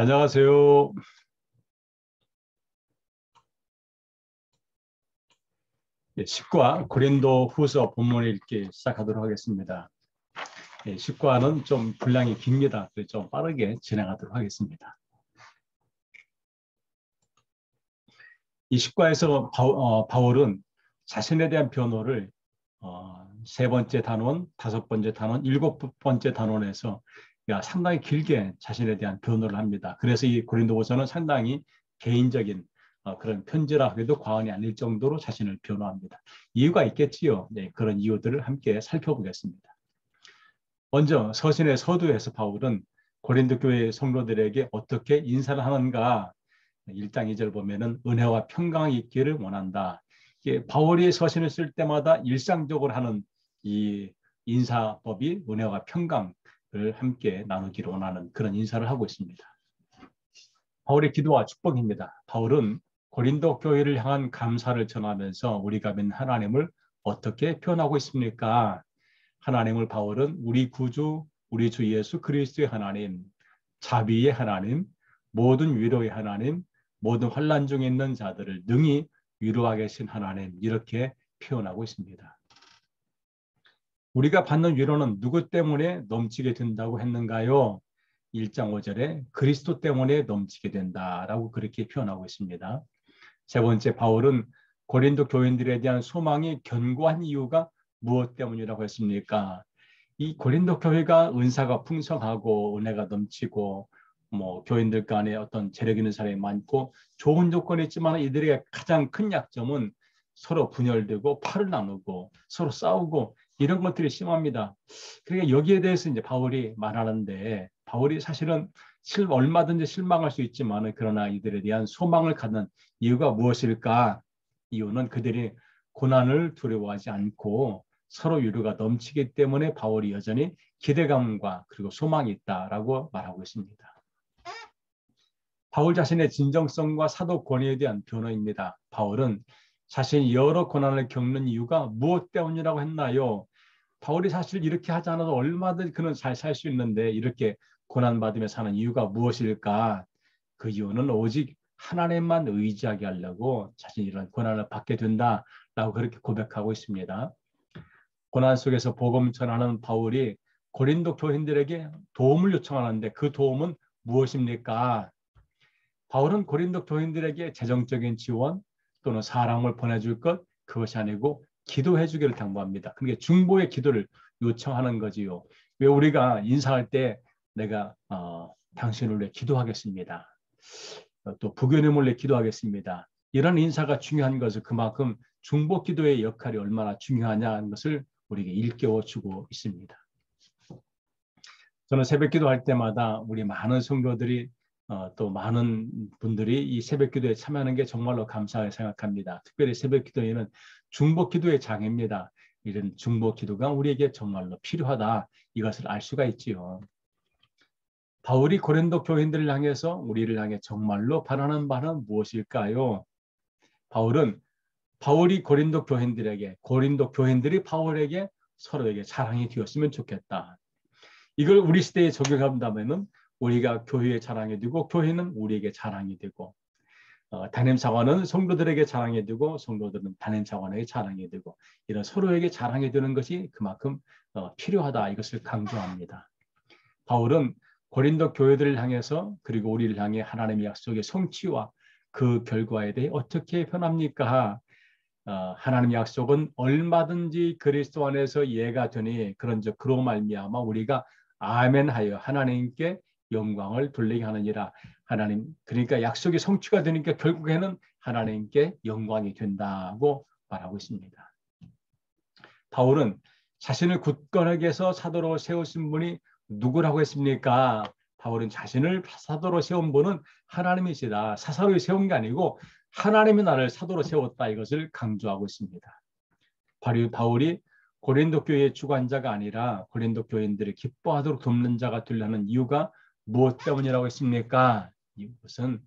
안녕하세요. 예, 10과 고린도 후서 본문 읽기 시작하도록 하겠습니다. 10과는 좀 분량이 깁니다. 그래서 좀 빠르게 진행하도록 하겠습니다. 이 10과에서 바울은 자신에 대한 변호를 세 번째 단원, 다섯 번째 단원, 일곱 번째 단원에서 상당히 길게 자신에 대한 변호를 합니다. 그래서 이 고린도후서는 상당히 개인적인 그런 편지라 해도 과언이 아닐 정도로 자신을 변호합니다. 이유가 있겠지요. 네, 그런 이유들을 함께 살펴보겠습니다. 먼저 서신의 서두에서 바울은 고린도 교회 성도들에게 어떻게 인사를 하는가 1장 2절 보면은 은혜와 평강이 있기를 원한다. 이게 바울이 서신을 쓸 때마다 일상적으로 하는 이 인사법이 은혜와 평강을 함께 나누기를 원하는 그런 인사를 하고 있습니다. 바울의 기도와 축복입니다. 바울은 고린도 교회를 향한 감사를 전하면서 우리가 믿는 하나님을 어떻게 표현하고 있습니까? 하나님을 바울은 우리 구주, 우리 주 예수 그리스도의 하나님, 자비의 하나님, 모든 위로의 하나님, 모든 환난 중에 있는 자들을 능히 위로하게 하신 하나님, 이렇게 표현하고 있습니다. 우리가 받는 위로는 누구 때문에 넘치게 된다고 했는가요? 1장 5절에 그리스도 때문에 넘치게 된다라고 그렇게 표현하고 있습니다. 세 번째, 바울은 고린도 교인들에 대한 소망이 견고한 이유가 무엇 때문이라고 했습니까? 이 고린도 교회가 은사가 풍성하고 은혜가 넘치고 교인들 간에 어떤 재력 있는 사람이 많고 좋은 조건이 있지만 이들의 가장 큰 약점은 서로 분열되고 팔을 나누고 서로 싸우고 이런 것들이 심합니다. 그러니까 여기에 대해서 이제 바울이 말하는데 바울이 사실은 얼마든지 실망할 수 있지만 그러나 이들에 대한 소망을 갖는 이유가 무엇일까? 이유는 그들이 고난을 두려워하지 않고 서로 위로가 넘치기 때문에 바울이 여전히 기대감과 그리고 소망이 있다라고 말하고 있습니다. 바울 자신의 진정성과 사도 권위에 대한 변호입니다. 바울은 자신이 여러 고난을 겪는 이유가 무엇 때문이라고 했나요? 바울이 사실 이렇게 하지 않아도 얼마든지 그는 잘 살 수 있는데 이렇게 고난받으며 사는 이유가 무엇일까? 그 이유는 오직 하나님만 의지하게 하려고 자신이 이런 고난을 받게 된다라고 그렇게 고백하고 있습니다. 고난 속에서 복음 전하는 바울이 고린도 교인들에게 도움을 요청하는데 그 도움은 무엇입니까? 바울은 고린도 교인들에게 재정적인 지원 또는 사랑을 보내줄 것 그것이 아니고 기도해 주기를 당부합니다. 그러니까 중보의 기도를 요청하는 거지요. 왜 우리가 인사할 때 내가 당신을 위해 기도하겠습니다. 또 부교님을 위해 기도하겠습니다. 이런 인사가 중요한 것은 그만큼 중보 기도의 역할이 얼마나 중요하냐는 것을 우리에게 일깨워주고 있습니다. 저는 새벽 기도할 때마다 우리 많은 성도들이 또 많은 분들이 이 새벽 기도에 참여하는 게 정말로 감사하게 생각합니다. 특별히 새벽 기도에는 중보 기도의 장입니다. 이런 중보 기도가 우리에게 정말로 필요하다. 이것을 알 수가 있지요. 바울이 고린도 교인들을 향해서 우리를 향해 정말로 바라는 바는 무엇일까요? 바울이 고린도 교인들이 바울에게 서로에게 자랑이 되었으면 좋겠다. 이걸 우리 시대에 적용한다면 우리가 교회에 자랑이 되고 교회는 우리에게 자랑이 되고 담임자관은 성도들에게 자랑이 되고 성도들은 담임자관에게 자랑이 되고 이런 서로에게 자랑이 되는 것이 그만큼 필요하다 이것을 강조합니다. 바울은 고린도 교회들을 향해서 그리고 우리를 향해 하나님의 약속의 성취와 그 결과에 대해 어떻게 변합니까? 하나님의 약속은 얼마든지 그리스도 안에서 이해가 되니 그런즉 그로 말미암아 우리가 아멘하여 하나님께 영광을 돌리게 하느니라. 하나님 그러니까 약속이 성취가 되니까 결국에는 하나님께 영광이 된다고 말하고 있습니다. 바울은 자신을 굳건하게 해서 사도로 세우신 분이 누구라고 했습니까? 바울은 자신을 사도로 세운 분은 하나님이시다. 사사로이 세운 게 아니고 하나님이 나를 사도로 세웠다 이것을 강조하고 있습니다. 바울이 고린도 교회의 주관자가 아니라 고린도 교인들이 기뻐하도록 돕는 자가 되려는 이유가 무엇 때문이라고 했습니까? 이것은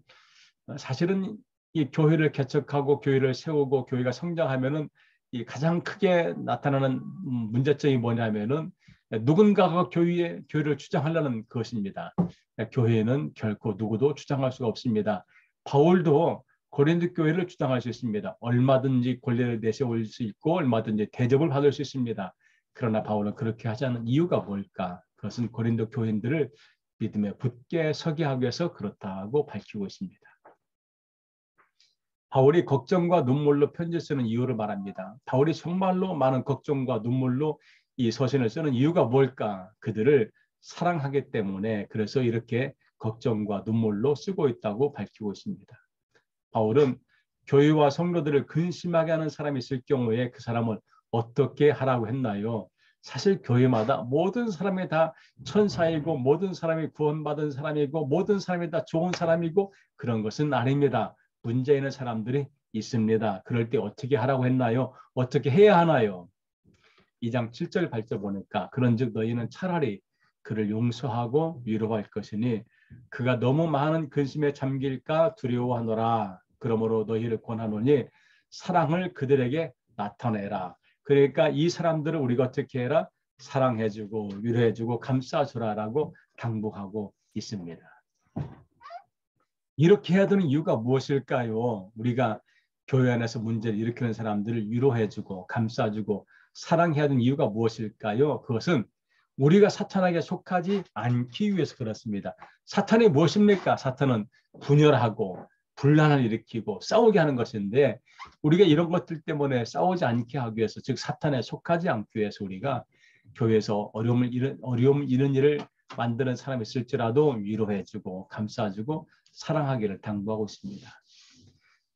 사실은 이 교회를 개척하고 교회를 세우고 교회가 성장하면은 이 가장 크게 나타나는 문제점이 뭐냐면은 누군가가 교회를 주장하려는 것입니다. 교회는 결코 누구도 주장할 수가 없습니다. 바울도 고린도 교회를 주장할 수 있습니다. 얼마든지 권리를 내세울 수 있고 얼마든지 대접을 받을 수 있습니다. 그러나 바울은 그렇게 하지 않는 이유가 뭘까? 그것은 고린도 교인들을 믿음에 굳게 서게 하기 위해서 그렇다고 밝히고 있습니다. 바울이 걱정과 눈물로 편지 쓰는 이유를 말합니다. 바울이 정말로 많은 걱정과 눈물로 이 서신을 쓰는 이유가 뭘까? 그들을 사랑하기 때문에 그래서 이렇게 걱정과 눈물로 쓰고 있다고 밝히고 있습니다. 바울은 교회와 성도들을 근심하게 하는 사람이 있을 경우에 그 사람을 어떻게 하라고 했나요? 사실 교회마다 모든 사람이 다 천사이고 모든 사람이 구원받은 사람이고 모든 사람이 다 좋은 사람이고 그런 것은 아닙니다. 문제 있는 사람들이 있습니다. 그럴 때 어떻게 하라고 했나요? 어떻게 해야 하나요? 2장 7절 8절 보니까 그런즉 너희는 차라리 그를 용서하고 위로할 것이니 그가 너무 많은 근심에 잠길까 두려워하노라. 그러므로 너희를 권하노니 사랑을 그들에게 나타내라. 그러니까 이 사람들을 우리가 어떻게 해라? 사랑해주고 위로해주고 감싸주라라고 당부하고 있습니다. 이렇게 해야 되는 이유가 무엇일까요? 우리가 교회 안에서 문제를 일으키는 사람들을 위로해주고 감싸주고 사랑해야 되는 이유가 무엇일까요? 그것은 우리가 사탄에게 속하지 않기 위해서 그렇습니다. 사탄이 무엇입니까? 사탄은 분열하고 분란을 일으키고 싸우게 하는 것인데 우리가 이런 것들 때문에 싸우지 않게 하기 위해서 즉 사탄에 속하지 않기 위해서 우리가 교회에서 어려움을 이런 일을 만드는 사람이 있을지라도 위로해주고 감싸주고 사랑하기를 당부하고 있습니다.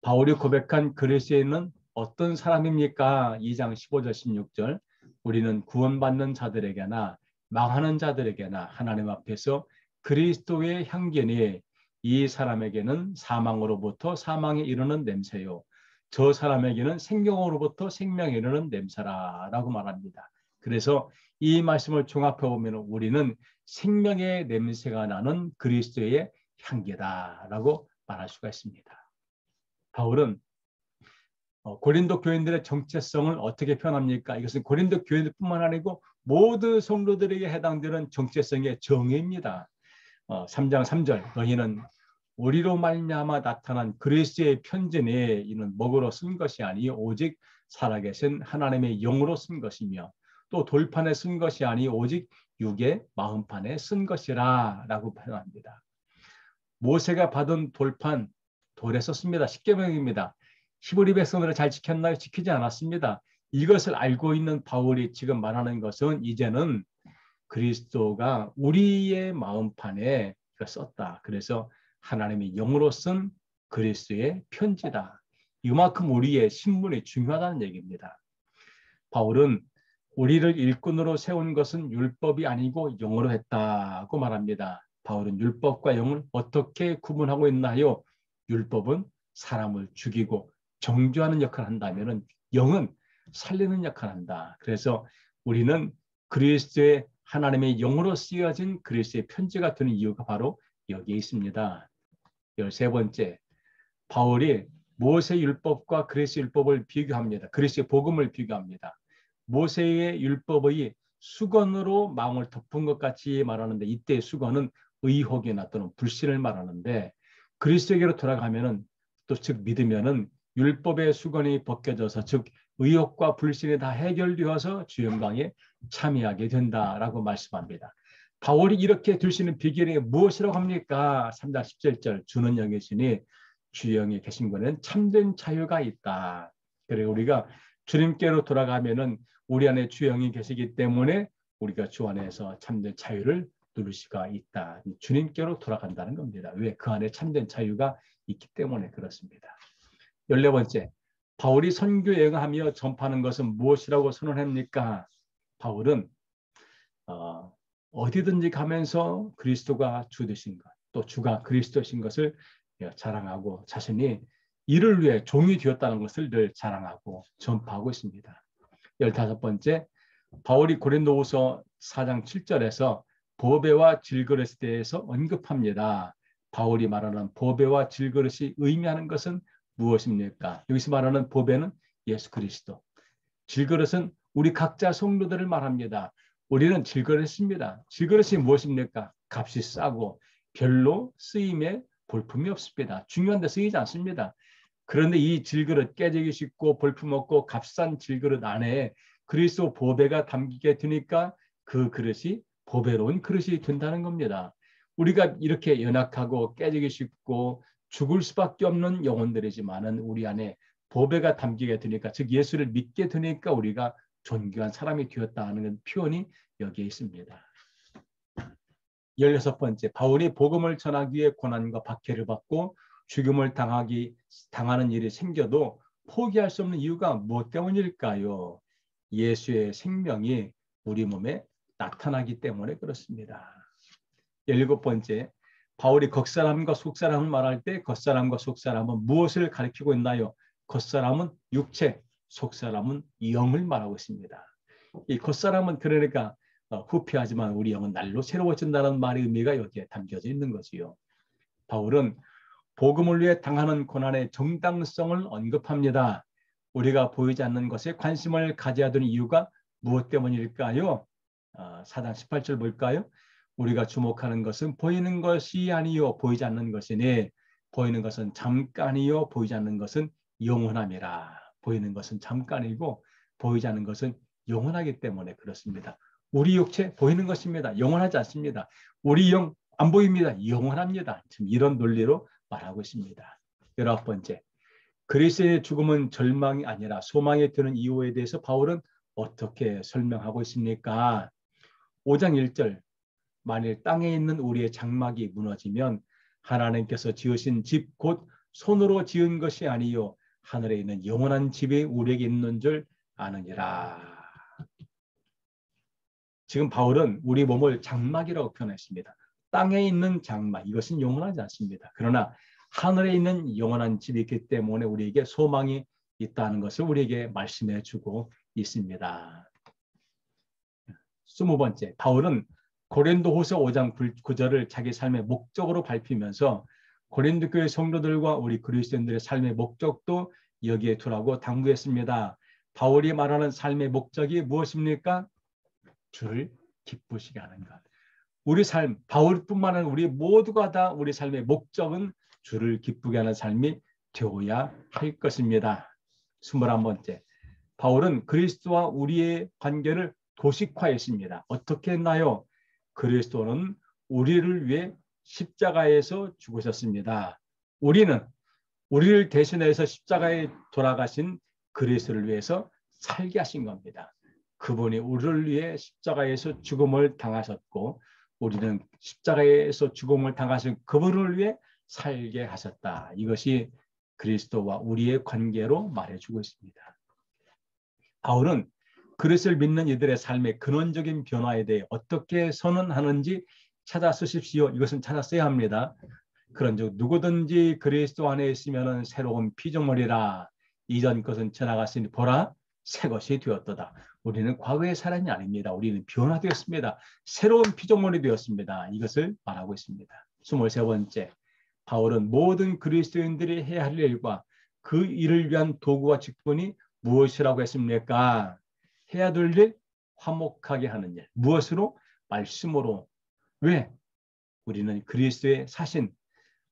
바울이 고백한 그리스도인은 어떤 사람입니까? 2장 15절 16절 우리는 구원받는 자들에게나 망하는 자들에게나 하나님 앞에서 그리스도의 향기니 이 사람에게는 사망으로부터 사망에 이르는 냄새요 저 사람에게는 생명으로부터 생명에 이르는 냄새라라고 말합니다. 그래서 이 말씀을 종합해 보면 우리는 생명의 냄새가 나는 그리스도의 향기다라고 말할 수가 있습니다. 바울은 고린도 교인들의 정체성을 어떻게 표현합니까? 이것은 고린도 교인들뿐만 아니고 모든 성도들에게 해당되는 정체성의 정의입니다. 3장 3절 너희는 우리로 말미암아 나타난 그리스도의 편지니 이는 먹으로 쓴 것이 아니 오직 살아계신 하나님의 영으로 쓴 것이며 또 돌판에 쓴 것이 아니 오직 육의 마음판에 쓴 것이라 라고 표현합니다. 모세가 받은 돌판 돌에 썼습니다. 십계명입니다. 히브리 백성들을 잘 지켰나요? 지키지 않았습니다. 이것을 알고 있는 바울이 지금 말하는 것은 이제는 그리스도가 우리의 마음판에 썼다. 그래서 하나님의 영으로 쓴 그리스도의 편지다. 이만큼 우리의 신분이 중요하다는 얘기입니다. 바울은 우리를 일꾼으로 세운 것은 율법이 아니고 영으로 했다고 말합니다. 바울은 율법과 영을 어떻게 구분하고 있나요? 율법은 사람을 죽이고 정죄하는 역할을 한다면 영은 살리는 역할을 한다. 그래서 우리는 그리스도의 하나님의 영으로 쓰여진 그리스도의 편지가 되는 이유가 바로 여기에 있습니다. 13번째, 바울이 모세 율법과 그리스도 율법을 비교합니다. 그리스도의 복음을 비교합니다. 모세의 율법의 수건으로 마음을 덮은 것 같이 말하는데 이때 수건은 의혹이나 또는 불신을 말하는데 그리스도에게로 돌아가면은 또 즉 믿으면은 율법의 수건이 벗겨져서 즉 의혹과 불신이 다 해결되어서 주 영광에 참여하게 된다라고 말씀합니다. 바울이 이렇게 될 수 있는 비결이 무엇이라고 합니까? 3장 17절 주는 영이시니 주 영이 계신 것은 참된 자유가 있다. 그리고 우리가 주님께로 돌아가면은 우리 안에 주 영이 계시기 때문에 우리가 주 안에서 참된 자유를 누릴 수가 있다. 주님께로 돌아간다는 겁니다. 왜? 그 안에 참된 자유가 있기 때문에 그렇습니다. 14번째, 바울이 선교 여행하며 전파하는 것은 무엇이라고 선언합니까? 바울은 어디든지 가면서 그리스도가 주 되신 것, 또 주가 그리스도신 것을 자랑하고 자신이 이를 위해 종이 되었다는 것을 늘 자랑하고 전파하고 있습니다. 15번째, 바울이 고린도후서 4장 7절에서 보배와 질그릇에 대해서 언급합니다. 바울이 말하는 보배와 질그릇이 의미하는 것은 무엇입니까? 여기서 말하는 보배는 예수 그리스도, 질그릇은 우리 각자 성도들을 말합니다. 우리는 질그릇입니다. 질그릇이 무엇입니까? 값이 싸고 별로 쓰임에 볼품이 없습니다. 중요한 데 쓰이지 않습니다. 그런데 이 질그릇, 깨지기 쉽고 볼품없고 값싼 질그릇 안에 그리스도 보배가 담기게 되니까 그 그릇이 보배로운 그릇이 된다는 겁니다. 우리가 이렇게 연약하고 깨지기 쉽고 죽을 수밖에 없는 영혼들이지만은 우리 안에 보배가 담기게 되니까, 즉 예수를 믿게 되니까 우리가 존귀한 사람이 되었다는 표현이 여기에 있습니다. 16번째, 바울이 복음을 전하기 위해 고난과 박해를 받고 죽임을 당하는 일이 생겨도 포기할 수 없는 이유가 무엇 때문일까요? 예수의 생명이 우리 몸에 나타나기 때문에 그렇습니다. 17번째, 바울이 겉사람과 속사람을 말할 때 겉사람과 속사람은 무엇을 가리키고 있나요? 겉사람은 육체, 속사람은 영을 말하고 있습니다. 이 겉사람은 그러니까 후피하지만 우리 영은 날로 새로워진다는 말의 의미가 여기에 담겨져 있는 거지요. 바울은 복음을 위해 당하는 고난의 정당성을 언급합니다. 우리가 보이지 않는 것에 관심을 가져야 되는 이유가 무엇 때문일까요? 4장 18절 볼까요? 우리가 주목하는 것은 보이는 것이 아니요 보이지 않는 것이니 보이는 것은 잠깐이요 보이지 않는 것은 영원함이라. 보이는 것은 잠깐이고 보이지 않는 것은 영원하기 때문에 그렇습니다. 우리 육체 보이는 것입니다. 영원하지 않습니다. 우리 영 안 보입니다. 영원합니다. 지금 이런 논리로 말하고 있습니다. 19번째, 그리스도의 죽음은 절망이 아니라 소망이 되는 이유에 대해서 바울은 어떻게 설명하고 있습니까? 5장 1절, 만일 땅에 있는 우리의 장막이 무너지면 하나님께서 지으신 집 곧 손으로 지은 것이 아니요 하늘에 있는 영원한 집이 우리에게 있는 줄 아느니라. 지금 바울은 우리 몸을 장막이라고 표현했습니다. 땅에 있는 장막, 이것은 영원하지 않습니다. 그러나 하늘에 있는 영원한 집이 있기 때문에 우리에게 소망이 있다는 것을 우리에게 말씀해 주고 있습니다. 20번째, 바울은 고린도후서 5장 9절을 자기 삶의 목적으로 밝히면서 고린도 교회 성도들과 우리 그리스도인들의 삶의 목적도 여기에 두라고 당부했습니다. 바울이 말하는 삶의 목적이 무엇입니까? 주를 기쁘시게 하는 것. 우리 삶, 바울뿐만 아니라 우리 모두가 다 우리 삶의 목적은 주를 기쁘게 하는 삶이 되어야 할 것입니다. 21번째, 바울은 그리스도와 우리의 관계를 도식화했습니다. 어떻게 했나요? 그리스도는 우리를 위해 십자가에서 죽으셨습니다. 우리를 대신해서 십자가에 돌아가신 그리스도를 위해서 살게 하신 겁니다. 그분이 우리를 위해 십자가에서 죽음을 당하셨고 우리는 십자가에서 죽음을 당하신 그분을 위해 살게 하셨다. 이것이 그리스도와 우리의 관계로 말해주고 있습니다. 바울은 그리스도를 믿는 이들의 삶의 근원적인 변화에 대해 어떻게 선언하는지 찾아 쓰십시오. 이것은 찾아 써야 합니다. 그런즉 누구든지 그리스도 안에 있으면 새로운 피조물이라. 이전 것은 지나갔으니 보라 새 것이 되었도다. 우리는 과거의 사람이 아닙니다. 우리는 변화되었습니다. 새로운 피조물이 되었습니다. 이것을 말하고 있습니다. 23번째, 바울은 모든 그리스도인들이 해야 할 일과 그 일을 위한 도구와 직분이 무엇이라고 했습니까? 해야 될 일, 화목하게 하는 일. 무엇으로? 말씀으로. 왜? 우리는 그리스도의 사신,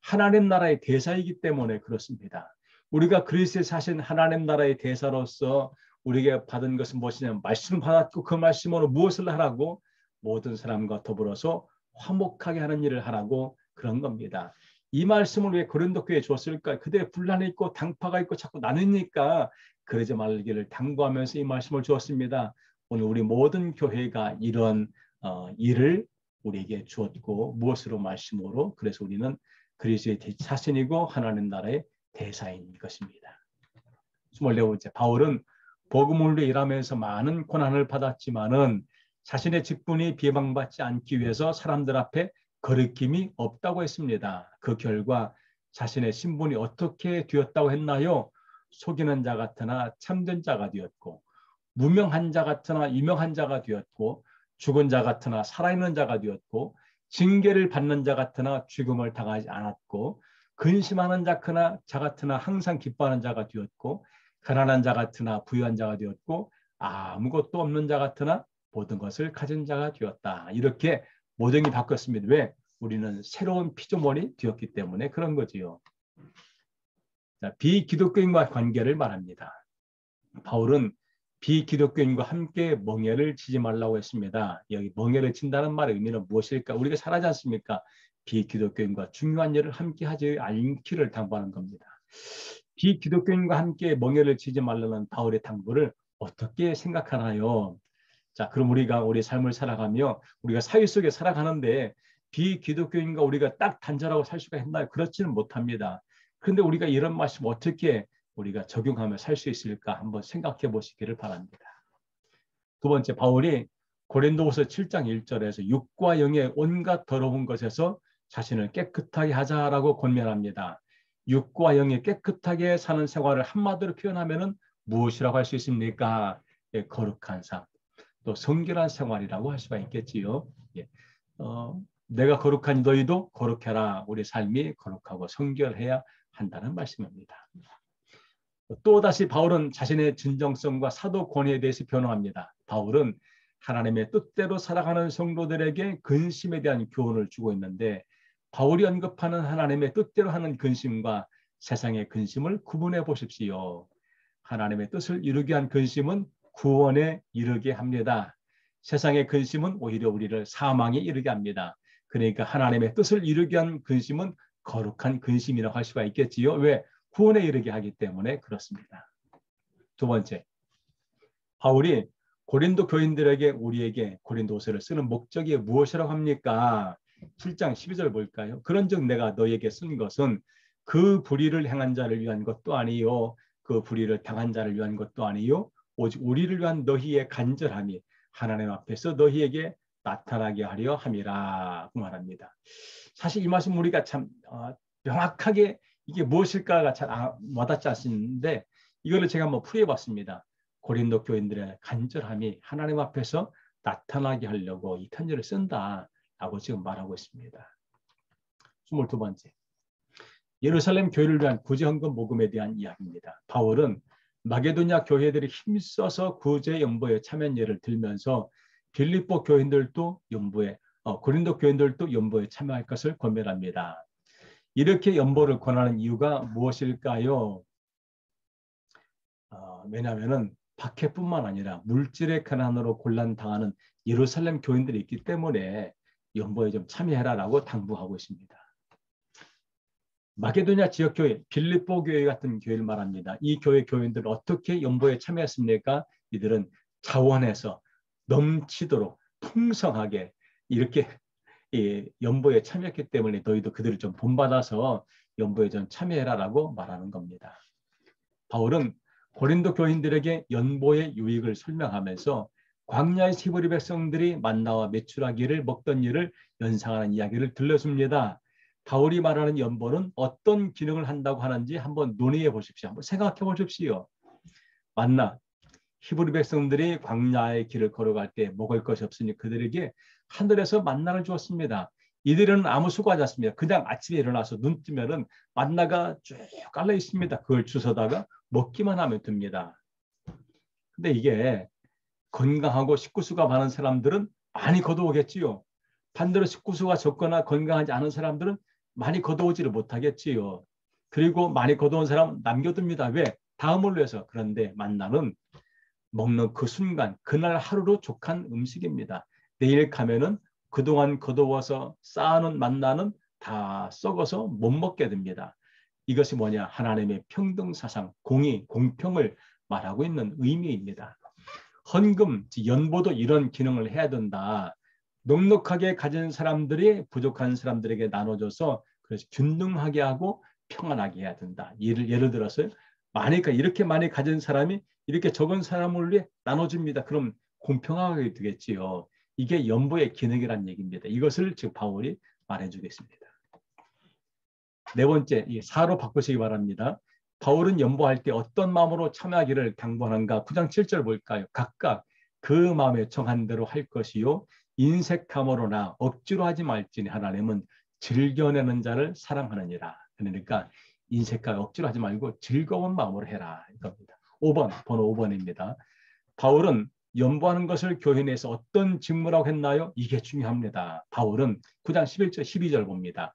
하나님 나라의 대사이기 때문에 그렇습니다. 우리가 그리스도의 사신 하나님 나라의 대사로서 우리에게 받은 것은 무엇이냐면 말씀을 받았고 그 말씀으로 무엇을 하라고? 모든 사람과 더불어서 화목하게 하는 일을 하라고 그런 겁니다. 이 말씀을 왜 고린도 교회에 줬을까? 그들의 분란이 있고 당파가 있고 자꾸 나누니까 그러지 말기를 당부하면서 이 말씀을 주었습니다. 오늘 우리 모든 교회가 이런 일을 우리에게 주었고 무엇으로? 말씀으로. 그래서 우리는 그리스도의 사신이고 하나님 나라의 대사인 것입니다. 24번째, 바울은 복음을 위해 일하면서 많은 고난을 받았지만은 자신의 직분이 비방받지 않기 위해서 사람들 앞에 거리낌이 없다고 했습니다. 그 결과 자신의 신분이 어떻게 되었다고 했나요? 속이는 자 같으나 참된 자가 되었고 무명한 자 같으나 유명한 자가 되었고 죽은 자 같으나 살아있는 자가 되었고 징계를 받는 자 같으나 죽음을 당하지 않았고 근심하는 자 같으나 항상 기뻐하는 자가 되었고 가난한 자 같으나 부유한 자가 되었고 아무것도 없는 자 같으나 모든 것을 가진 자가 되었다. 이렇게 모종이 바뀌었습니다. 왜? 우리는 새로운 피조물이 되었기 때문에 그런 거지요. 자, 비기독교인과 관계를 말합니다. 바울은 비기독교인과 함께 멍에를 치지 말라고 했습니다. 여기 멍에를 친다는 말의 의미는 무엇일까? 우리가 잘하지 않습니까? 비기독교인과 중요한 일을 함께 하지 않기를 당부하는 겁니다. 비기독교인과 함께 멍에를 치지 말라는 바울의 당부를 어떻게 생각하나요? 자, 그럼 우리가 우리 삶을 살아가며 우리가 사회 속에 살아가는데 비기독교인과 우리가 딱 단절하고 살 수가 있나요? 그렇지는 못합니다. 그런데 우리가 이런 말씀 어떻게 우리가 적용하며 살 수 있을까 한번 생각해 보시기를 바랍니다. 두 번째, 바울이 고린도후서 7장 1절에서 육과 영의 온갖 더러운 것에서 자신을 깨끗하게 하자라고 권면합니다. 육과 영이 깨끗하게 사는 생활을 한마디로 표현하면 무엇이라고 할 수 있습니까? 예, 거룩한 삶, 또 성결한 생활이라고 할 수가 있겠지요. 예. 내가 거룩하니 너희도 거룩해라. 우리 삶이 거룩하고 성결해야 한다는 말씀입니다. 또다시 바울은 자신의 진정성과 사도 권위에 대해서 변호합니다. 바울은 하나님의 뜻대로 살아가는 성도들에게 근심에 대한 교훈을 주고 있는데 바울이 언급하는 하나님의 뜻대로 하는 근심과 세상의 근심을 구분해 보십시오. 하나님의 뜻을 이루기 위한 근심은 구원에 이르게 합니다. 세상의 근심은 오히려 우리를 사망에 이르게 합니다. 그러니까 하나님의 뜻을 이루기 위한 근심은 거룩한 근심이라고 할 수가 있겠지요. 왜? 구원에 이르게 하기 때문에 그렇습니다. 두 번째, 바울이 고린도 교인들에게 우리에게 고린도서를 쓰는 목적이 무엇이라고 합니까? 7장 12절 볼까요? 그런즉 내가 너에게 쓴 것은 그 불의를 행한 자를 위한 것도 아니요 그 불의를 당한 자를 위한 것도 아니요 오직 우리를 위한 너희의 간절함이 하나님 앞에서 너희에게 나타나게 하려 함이라 그 말합니다. 사실 이 말씀 우리가 참 명확하게 이게 무엇일까가 잘 와닿지 않습는데 이거를 제가 한번 풀이해봤습니다. 고린도 교인들의 간절함이 하나님 앞에서 나타나게 하려고 이 편지를 쓴다라고 지금 말하고 있습니다. 22번째, 예루살렘 교회를 위한 구제 헌금 모금에 대한 이야기입니다. 바울은 마게도냐 교회들이 힘써서 구제 연보에 참여한 예를 들면서 빌립보 교인들도 연보에 고린도 교인들도 연보에 참여할 것을 권면합니다. 이렇게 연보를 권하는 이유가 무엇일까요? 왜냐하면 박해뿐만 아니라 물질의 가난으로 곤란당하는 예루살렘 교인들이 있기 때문에 연보에 좀 참여해라라고 당부하고 있습니다. 마게도냐 지역교회, 빌립보 교회 같은 교회를 말합니다. 이 교회 교인들은 어떻게 연보에 참여했습니까? 이들은 자원해서 넘치도록 풍성하게 이렇게 연보에 참여했기 때문에 너희도 그들을 좀 본받아서 연보에 좀 참여해라라고 말하는 겁니다. 바울은 고린도 교인들에게 연보의 유익을 설명하면서 광야의 히브리 백성들이 만나와 메추라기를 먹던 일을 연상하는 이야기를 들려줍니다. 바울이 말하는 연보는 어떤 기능을 한다고 하는지 한번 논의해 보십시오. 한번 생각해 보십시오. 만나, 히브리 백성들이 광야의 길을 걸어갈 때 먹을 것이 없으니 그들에게 하늘에서 만나를 주었습니다. 이들은 아무 수고하지 않습니다. 그냥 아침에 일어나서 눈 뜨면은 만나가 쭉 깔려 있습니다. 그걸 주워다가 먹기만 하면 됩니다. 근데 이게 건강하고 식구수가 많은 사람들은 많이 거두오겠지요. 반대로 식구수가 적거나 건강하지 않은 사람들은 많이 거두오지를 못하겠지요. 그리고 많이 거두온 사람은 남겨둡니다. 왜? 다음을 위해서. 그런데 만나는 먹는 그 순간, 그날 하루로 족한 음식입니다. 내일 가면은 그동안 거두어서 쌓아놓은 만나는 다 썩어서 못 먹게 됩니다. 이것이 뭐냐? 하나님의 평등사상, 공의, 공평을 말하고 있는 의미입니다. 헌금, 연보도 이런 기능을 해야 된다. 넉넉하게 가진 사람들이 부족한 사람들에게 나눠줘서 그래서 균등하게 하고 평안하게 해야 된다. 예를 들어서 이렇게 많이 가진 사람이 이렇게 적은 사람을 위해 나눠줍니다. 그럼 공평하게 되겠지요. 이게 연보의 기능이라는 얘기입니다. 이것을 지금 바울이 말해주겠습니다. 네 번째, 사로 바꾸시기 바랍니다. 바울은 연보할 때 어떤 마음으로 참여하기를 당부하는가? 9장 7절 볼까요? 각각 그 마음에 정한 대로 할 것이요 인색함으로나 억지로 하지 말지니 하나님은 즐겨내는 자를 사랑하느니라. 그러니까 인색과 억지로 하지 말고 즐거운 마음으로 해라. 이겁니다. 5번, 번호 5번입니다. 바울은 연보하는 것을 교회 내에서 어떤 직무라고 했나요? 이게 중요합니다. 바울은 9장 11절 12절 봅니다.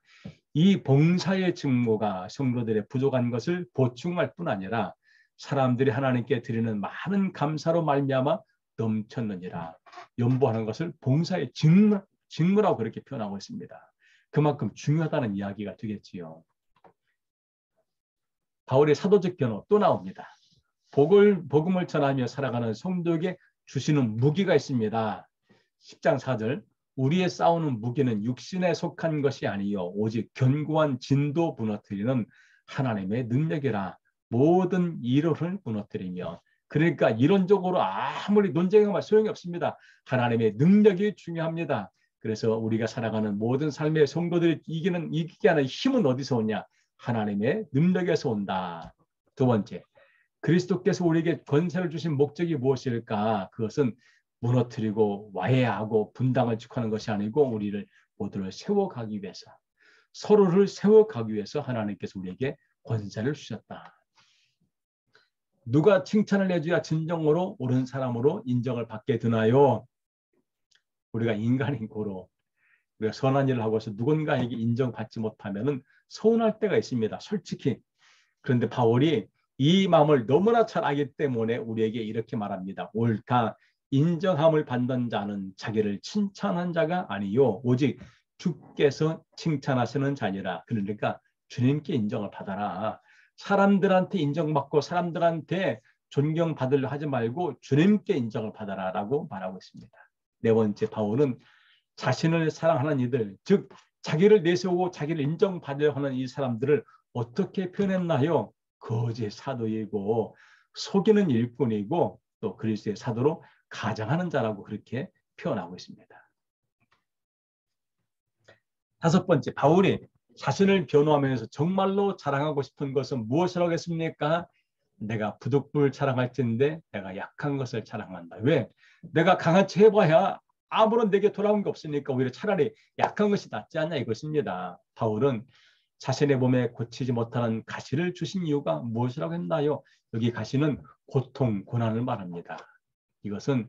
이 봉사의 직무가 성도들의 부족한 것을 보충할 뿐 아니라 사람들이 하나님께 드리는 많은 감사로 말미암아 넘쳤느니라. 연보하는 것을 봉사의 직무라고 그렇게 표현하고 있습니다. 그만큼 중요하다는 이야기가 되겠지요. 바울의 사도적 변호 또 나옵니다. 복음을 전하며 살아가는 성도에게 주시는 무기가 있습니다. 10장 4절 우리의 싸우는 무기는 육신에 속한 것이 아니요 오직 견고한 진도 무너뜨리는 하나님의 능력이라. 모든 이론을 무너뜨리며, 그러니까 이론적으로 아무리 논쟁하면 소용이 없습니다. 하나님의 능력이 중요합니다. 그래서 우리가 살아가는 모든 삶의 성도들이 이기게 하는 힘은 어디서 오냐? 하나님의 능력에서 온다. 두 번째, 그리스도께서 우리에게 권세를 주신 목적이 무엇일까? 그것은 무너뜨리고 와해하고 분당을 축하는 것이 아니고 우리를 모두를 세워가기 위해서, 서로를 세워가기 위해서 하나님께서 우리에게 권세를 주셨다. 누가 칭찬을 해줘야 진정으로 옳은 사람으로 인정을 받게 되나요? 우리가 인간인 고로 우리가 선한 일을 하고서 누군가에게 인정받지 못하면 서운할 때가 있습니다. 솔직히. 그런데 바울이 이 마음을 너무나 잘 알기 때문에 우리에게 이렇게 말합니다. 옳다. 인정함을 받는 자는 자기를 칭찬한 자가 아니요 오직 주께서 칭찬하시는 자니라. 그러니까 주님께 인정을 받아라. 사람들한테 인정받고 사람들한테 존경받으려 하지 말고 주님께 인정을 받아라 라고 말하고 있습니다. 네 번째, 바울은 자신을 사랑하는 이들, 즉 자기를 내세우고 자기를 인정받으려 하는 이 사람들을 어떻게 표현했나요? 거짓 사도이고 속이는 일꾼이고 또 그리스도의 사도로 가장하는 자라고 그렇게 표현하고 있습니다. 다섯 번째, 바울이 자신을 변호하면서 정말로 자랑하고 싶은 것은 무엇이라고 했습니까? 내가 부득불 자랑할진데 내가 약한 것을 자랑한다. 왜? 내가 강한 채 해봐야 아무런 내게 돌아온 게 없으니까 오히려 차라리 약한 것이 낫지 않냐 이것입니다. 바울은 자신의 몸에 고치지 못하는 가시를 주신 이유가 무엇이라고 했나요? 여기 가시는 고통, 고난을 말합니다. 이것은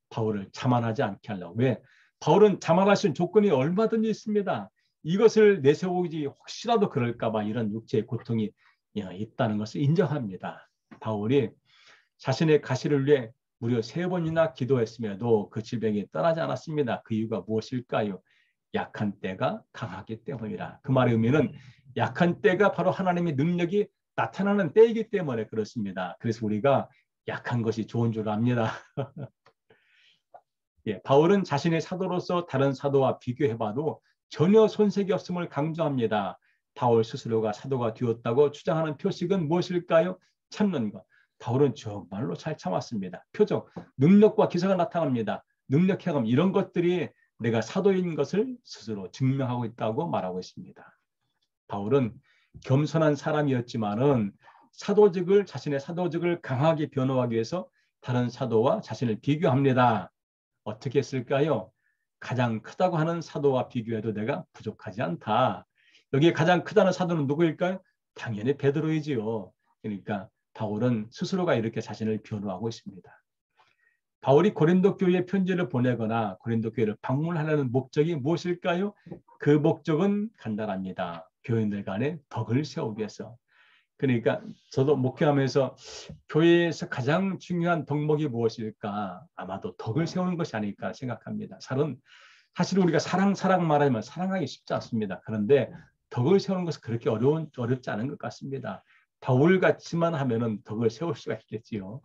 바울을 자만하지 않게 하려고. 왜? 바울은 자만할 수 있는 조건이 얼마든지 있습니다. 이것을 내세우지 혹시라도 그럴까 봐 이런 육체의 고통이 있다는 것을 인정합니다. 바울이 자신의 가시를 위해 무려 3번이나 기도했음에도 그 질병이 떠나지 않았습니다. 그 이유가 무엇일까요? 약한 때가 강하기 때문이라. 그 말의 의미는 약한 때가 바로 하나님의 능력이 나타나는 때이기 때문에 그렇습니다. 그래서 우리가 약한 것이 좋은 줄 압니다. 예, 바울은 자신의 사도로서 다른 사도와 비교해봐도 전혀 손색이 없음을 강조합니다. 바울 스스로가 사도가 되었다고 주장하는 표식은 무엇일까요? 참는 것. 바울은 정말로 잘 참았습니다. 표적, 능력과 기사가 나타납니다. 능력, 행함 이런 것들이 내가 사도인 것을 스스로 증명하고 있다고 말하고 있습니다. 바울은 겸손한 사람이었지만은 자신의 사도직을 강하게 변호하기 위해서 다른 사도와 자신을 비교합니다. 어떻게 했을까요? 가장 크다고 하는 사도와 비교해도 내가 부족하지 않다. 여기에 가장 크다는 사도는 누구일까요? 당연히 베드로이지요. 그러니까 바울은 스스로가 이렇게 자신을 변호하고 있습니다. 바울이 고린도 교회에 편지를 보내거나 고린도 교회를 방문하려는 목적이 무엇일까요? 그 목적은 간단합니다. 교인들 간에 덕을 세우기 위해서. 그러니까 저도 목회하면서 교회에서 가장 중요한 덕목이 무엇일까? 아마도 덕을 세우는 것이 아닐까 생각합니다. 사실 우리가 사랑 말하면 사랑하기 쉽지 않습니다. 그런데 덕을 세우는 것은 그렇게 어렵지 않은 것 같습니다. 바울같이만 하면은 덕을 세울 수가 있겠지요.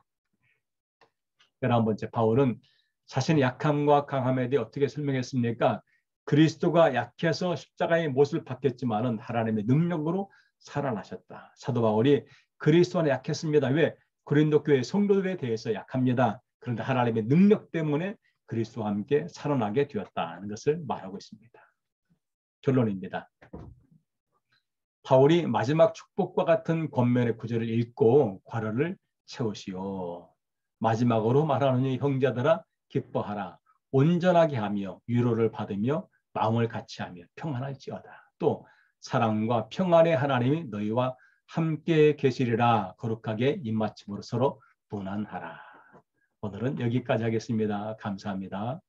11번째, 바울은 자신의 약함과 강함에 대해 어떻게 설명했습니까? 그리스도가 약해서 십자가의 못을 받겠지만은 하나님의 능력으로 살아나셨다. 사도 바울이 그리스도 안에 약했습니다. 왜? 고린도 교회 성도들에 대해서 약합니다. 그런데 하나님의 능력 때문에 그리스도와 함께 살아나게 되었다는 것을 말하고 있습니다. 결론입니다. 바울이 마지막 축복과 같은 권면의 구절을 읽고 괄호를 채우시오. 마지막으로 말하느니 형제들아 기뻐하라. 온전하게 하며 위로를 받으며 마음을 같이하며 평안할지어다. 또 사랑과 평안의 하나님이 너희와 함께 계시리라. 거룩하게 입맞춤으로 서로 분한하라. 오늘은 여기까지 하겠습니다. 감사합니다.